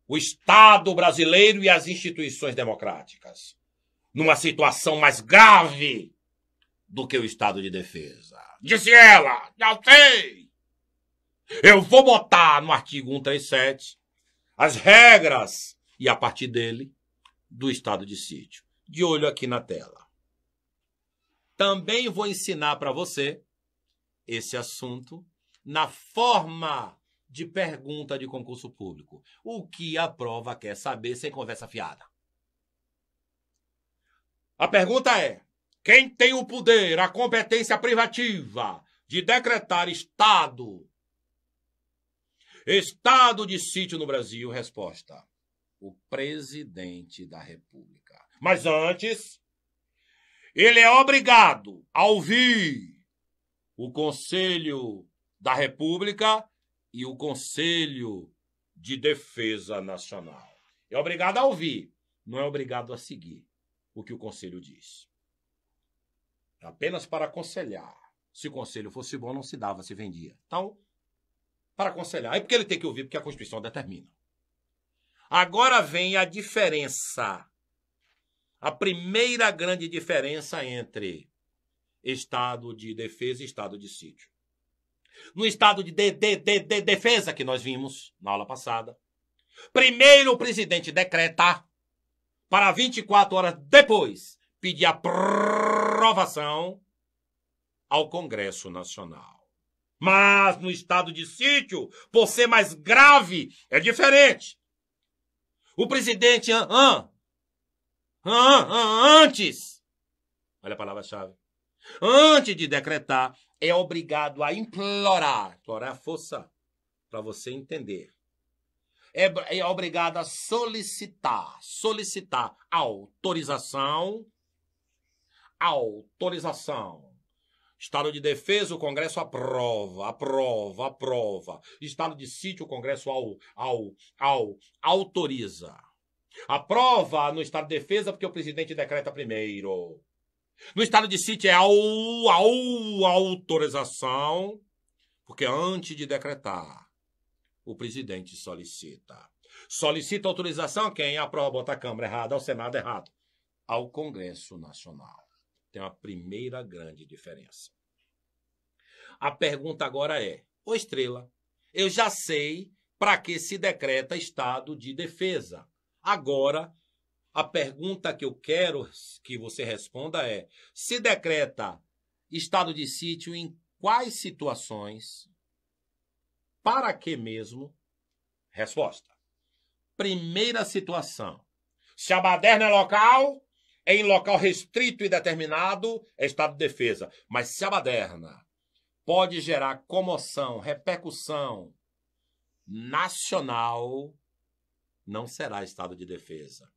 o Estado brasileiro e as instituições democráticas numa situação mais grave do que o estado de defesa. Disse ela, já sei. Eu vou botar no artigo 137 as regras e a partir dele do estado de sítio. De olho aqui na tela. Também vou ensinar para você esse assunto na forma de pergunta de concurso público. O que a prova quer saber sem conversa fiada. A pergunta é: quem tem o poder, a competência privativa de decretar estado de sítio no Brasil? Resposta: o presidente da República. Mas antes, ele é obrigado a ouvir o Conselho da República e o Conselho de Defesa Nacional. É obrigado a ouvir, não é obrigado a seguir o que o Conselho diz. Apenas para aconselhar. Se o Conselho fosse bom, não se dava, se vendia. Então, para aconselhar. É porque ele tem que ouvir, porque a Constituição determina. Agora vem a diferença. A primeira grande diferença entre estado de defesa e estado de sítio. No estado de defesa que nós vimos na aula passada, primeiro o presidente decreta, para 24 horas depois pedir aprovação ao Congresso Nacional. Mas no estado de sítio, por ser mais grave, é diferente. O presidente antes, olha a palavra-chave, antes de decretar, é obrigado a implorar a força, para você entender. É obrigado a solicitar autorização. Estado de defesa, o Congresso aprova. Estado de sítio, o Congresso autoriza. Aprova no estado de defesa porque o presidente decreta primeiro. No estado de sítio é autorização, porque antes de decretar, o presidente solicita. Solicita autorização a quem? Aprova, bota a Câmara errada, ao Senado errado. Ao Congresso Nacional. Tem uma primeira grande diferença. A pergunta agora é: ô Estrela, eu já sei para que se decreta estado de defesa. Agora, a pergunta que eu quero que você responda é: se decreta estado de sítio em quais situações? Para que mesmo? Resposta: primeira situação. Se a baderna é local, em local restrito e determinado, é estado de defesa. Mas se a baderna pode gerar comoção, repercussão nacional, não será estado de defesa.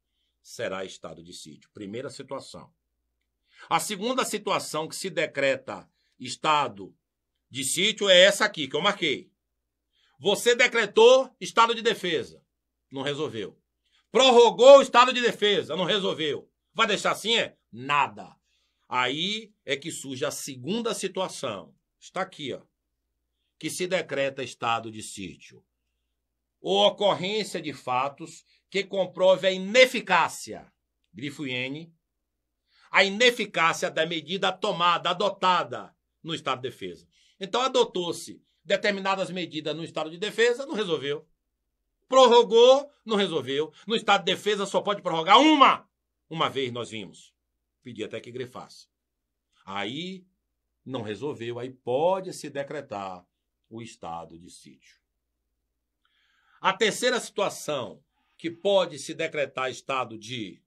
Será estado de sítio. Primeira situação. A segunda situação que se decreta estado de sítio é essa aqui, que eu marquei. Você decretou estado de defesa. Não resolveu. Prorrogou o estado de defesa. Não resolveu. Vai deixar assim? Nada. Aí é que surge a segunda situação. Está aqui, ó. Que se decreta estado de sítio. Ou ocorrência de fatos que comprove a ineficácia, grifo IN, a ineficácia da medida tomada, adotada no estado de defesa. Então adotou-se determinadas medidas no estado de defesa, não resolveu. Prorrogou, não resolveu. No estado de defesa só pode prorrogar uma vez, nós vimos. Pedi até que grifasse. Aí não resolveu, aí pode se decretar o estado de sítio. A terceira situação que pode se decretar estado de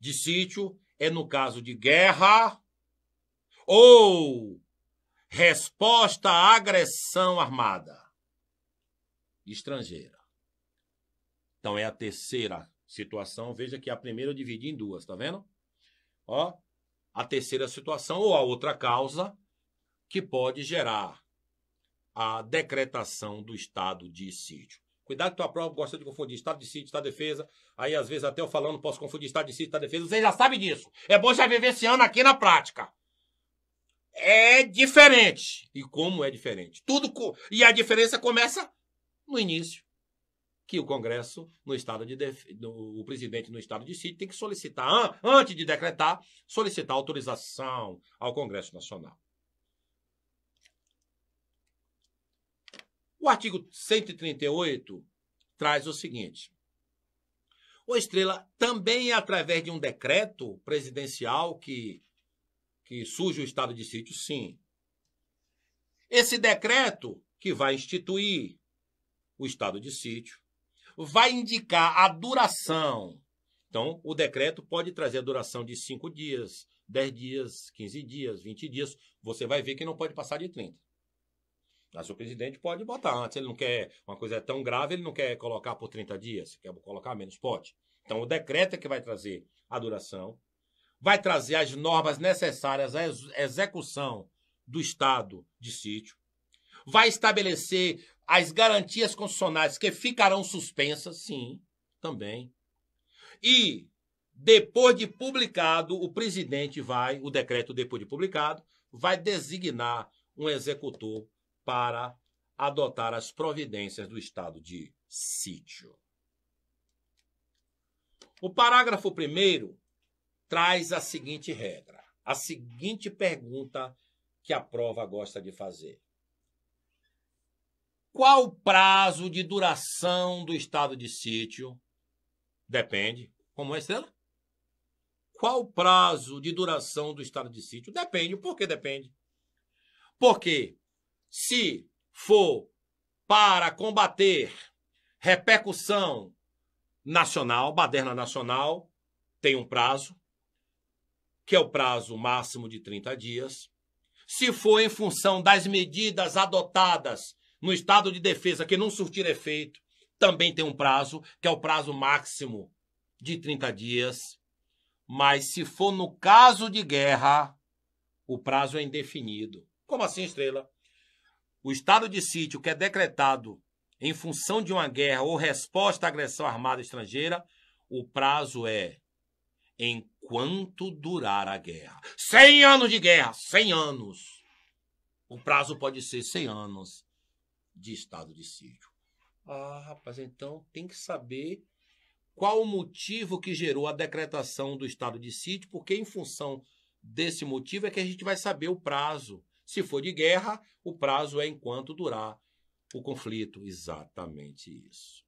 sítio é no caso de guerra ou resposta à agressão armada estrangeira. Então é a terceira situação. Veja que a primeira eu dividi em duas, tá vendo? Ó, a terceira situação ou a outra causa que pode gerar a decretação do estado de sítio. Cuidado que tua prova gosta de confundir estado de sítio, estado de defesa. Aí, às vezes, até eu falando, posso confundir estado de sítio, estado de defesa. Você já sabe disso. É bom já viver esse ano aqui na prática. É diferente. E como é diferente? E a diferença começa no início. que o Congresso, o presidente no estado de sítio, tem que solicitar, antes de decretar, solicitar autorização ao Congresso Nacional. O artigo 138 traz o seguinte: o Estrela também é através de um decreto presidencial que surge o estado de sítio, sim. Esse decreto que vai instituir o estado de sítio vai indicar a duração. Então, o decreto pode trazer a duração de 5 dias, 10 dias, 15 dias, 20 dias. Você vai ver que não pode passar de 30. Mas o presidente pode botar antes. Ele não quer, uma coisa tão grave, ele não quer colocar por 30 dias. Quer colocar menos, pode. Então, o decreto é que vai trazer a duração, vai trazer as normas necessárias à execução do estado de sítio, vai estabelecer as garantias constitucionais que ficarão suspensas, sim, também. E, depois de publicado, o presidente o decreto depois de publicado, vai designar um executor para adotar as providências do estado de sítio. O parágrafo 1º traz a seguinte regra, a seguinte pergunta que a prova gosta de fazer. Qual o prazo de duração do estado de sítio? Depende. Como é, Estrela? Qual o prazo de duração do estado de sítio? Depende. Por que depende? Porque se for para combater repercussão nacional, baderna nacional, tem um prazo, que é o prazo máximo de 30 dias. Se for em função das medidas adotadas no estado de defesa que não surtir efeito, também tem um prazo, que é o prazo máximo de 30 dias. Mas se for no caso de guerra, o prazo é indefinido. Como assim, Estrela? O estado de sítio que é decretado em função de uma guerra ou resposta à agressão armada estrangeira, o prazo é enquanto durar a guerra. 100 anos de guerra, 100 anos. O prazo pode ser 100 anos de estado de sítio. Ah, rapaz, então tem que saber qual o motivo que gerou a decretação do estado de sítio, porque em função desse motivo é que a gente vai saber o prazo. Se for de guerra, o prazo é enquanto durar o conflito. Exatamente isso.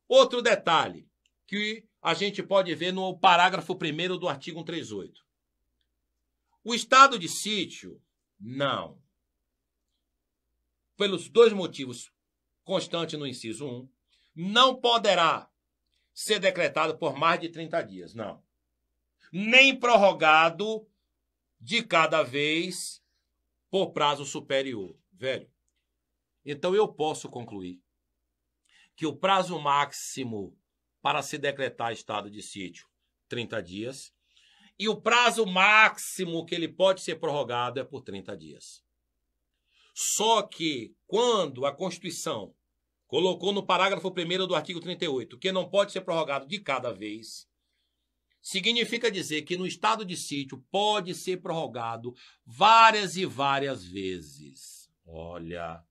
Outro detalhe que a gente pode ver no parágrafo 1º do artigo 138. O estado de sítio, não. Pelos dois motivos constantes no inciso 1, não poderá ser decretado por mais de 30 dias, não. Nem prorrogado de cada vez por prazo superior. Velho, então eu posso concluir que o prazo máximo para se decretar estado de sítio, 30 dias, e o prazo máximo que ele pode ser prorrogado é por 30 dias. Só que quando a Constituição colocou no parágrafo 1º do artigo 38 que não pode ser prorrogado de cada vez, significa dizer que no estado de sítio pode ser prorrogado várias e várias vezes. Olha,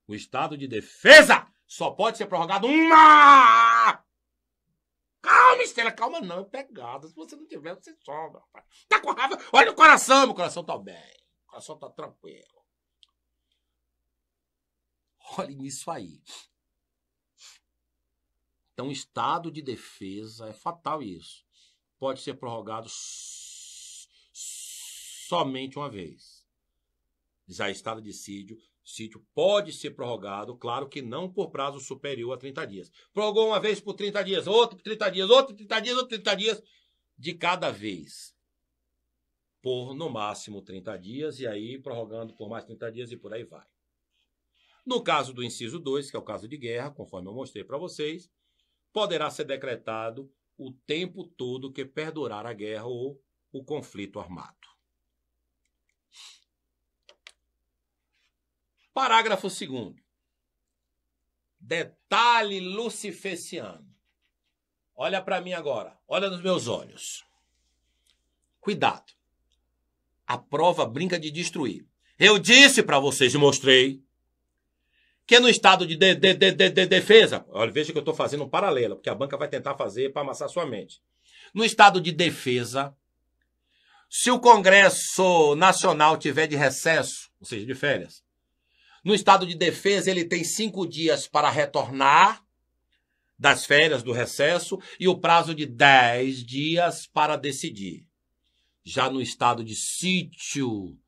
o estado de defesa só pode ser prorrogado uma! Calma, Estrela, calma não, é pegada. Se você não tiver, você sobra. Tá com raiva? Olha o coração, meu coração tá bem. O coração tá tranquilo. Olha nisso aí. Então, estado de defesa, é fatal isso. Pode ser prorrogado somente uma vez. Já estado de sítio pode ser prorrogado, claro que não por prazo superior a 30 dias. Prorrogou uma vez por 30 dias, outro por 30 dias, outro por 30 dias, outro por 30 dias, de cada vez. Por, no máximo, 30 dias, e aí prorrogando por mais 30 dias e por aí vai. No caso do inciso 2, que é o caso de guerra, conforme eu mostrei para vocês, poderá ser decretado o tempo todo que perdurar a guerra ou o conflito armado. Parágrafo 2º. Detalhe lucifeciano. Olha para mim agora. Olha nos meus olhos. Cuidado. A prova brinca de destruir. Eu disse para vocês e mostrei que no estado de defesa, olha, veja que eu estou fazendo um paralelo, porque a banca vai tentar fazer para amassar sua mente. No estado de defesa, se o Congresso Nacional tiver de recesso, ou seja, de férias, no estado de defesa ele tem 5 dias para retornar das férias do recesso e o prazo de 10 dias para decidir. Já no estado de sítio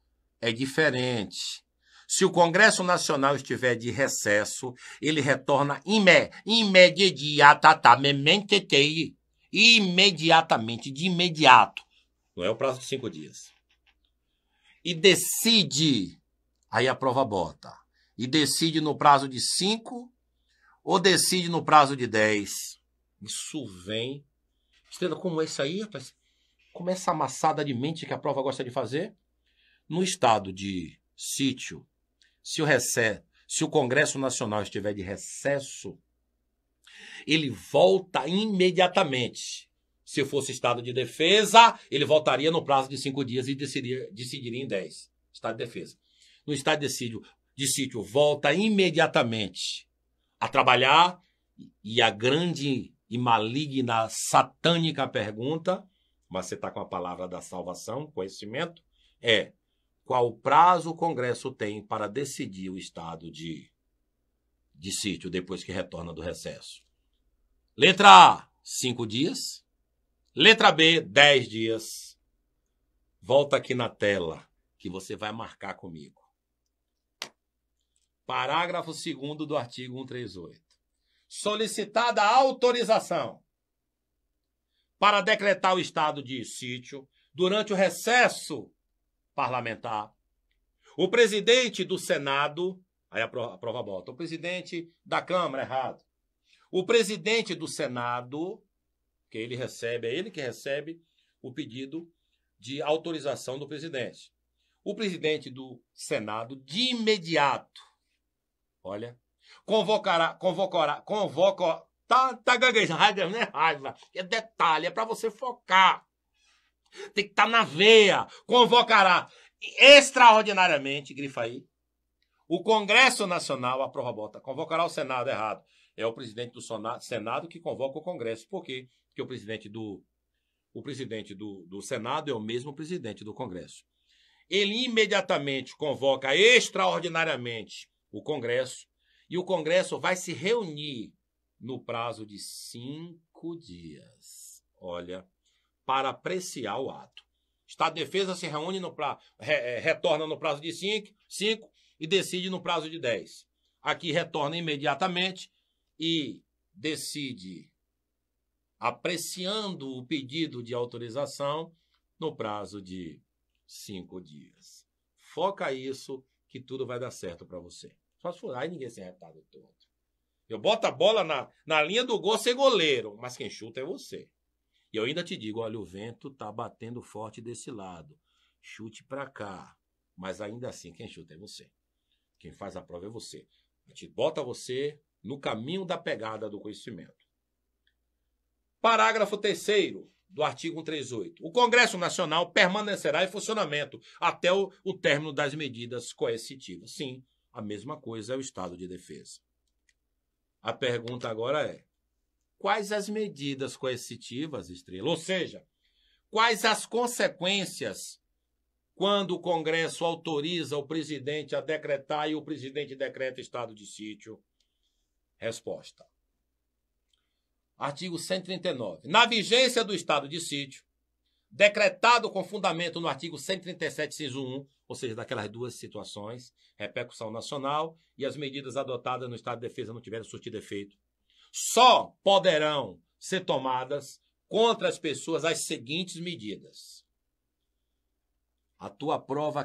é diferente. Se o Congresso Nacional estiver de recesso, ele retorna imediatamente, de imediato. Não é o prazo de 5 dias. E decide, aí a prova bota, e decide no prazo de 5 ou decide no prazo de 10. Isso vem. Entenda como é isso aí, rapaz? Como é essa amassada de mente que a prova gosta de fazer? No estado de sítio, se o Congresso Nacional estiver de recesso, ele volta imediatamente. Se fosse estado de defesa, ele voltaria no prazo de 5 dias e decidiria em 10. Estado de defesa. No estado de sítio, volta imediatamente a trabalhar. E a grande e maligna, satânica pergunta, mas você está com a palavra da salvação, conhecimento, é: qual prazo o Congresso tem para decidir o estado de sítio depois que retorna do recesso? Letra A, 5 dias. Letra B, 10 dias. Volta aqui na tela que você vai marcar comigo. Parágrafo 2º do artigo 138. Solicitada a autorização para decretar o estado de sítio durante o recesso parlamentar, o presidente do Senado, aí a prova bota, o presidente da Câmara, errado. O presidente do Senado, que ele recebe, é ele que recebe o pedido de autorização do presidente. O presidente do Senado, de imediato, olha, convoca, tá gaguejando, não é raiva, é detalhe, é para você focar. Tem que estar na veia. Convocará extraordinariamente, grifa aí, o Congresso Nacional, a prova bota, convocará o Senado, errado. É o presidente do Senado que convoca o Congresso. Por quê? Porque o presidente do Senado é o mesmo presidente do Congresso. Ele imediatamente convoca extraordinariamente o Congresso e o Congresso vai se reunir no prazo de 5 dias. Olha, para apreciar o ato. Estado de defesa se reúne retorna no prazo de 5 e decide no prazo de 10. Aqui retorna imediatamente e decide apreciando o pedido de autorização no prazo de 5 dias. Foca isso que tudo vai dar certo para você. Só se for aí ninguém se retado todo. Eu boto a bola na linha do gol sem goleiro, mas quem chuta é você. E eu ainda te digo, olha, o vento tá batendo forte desse lado. Chute para cá. Mas ainda assim, quem chuta é você. Quem faz a prova é você. A gente bota você no caminho da pegada do conhecimento. Parágrafo 3º do artigo 138. O Congresso Nacional permanecerá em funcionamento até o término das medidas coercitivas. Sim, a mesma coisa é o estado de defesa. A pergunta agora é: quais as medidas coercitivas, Estrela? Ou seja, quais as consequências quando o Congresso autoriza o presidente a decretar e o presidente decreta estado de sítio? Resposta. Artigo 139. Na vigência do estado de sítio, decretado com fundamento no artigo 137, inciso 1, ou seja, daquelas duas situações, repercussão nacional e as medidas adotadas no estado de defesa não tiverem surtido efeito, só poderão ser tomadas contra as pessoas as seguintes medidas. A tua prova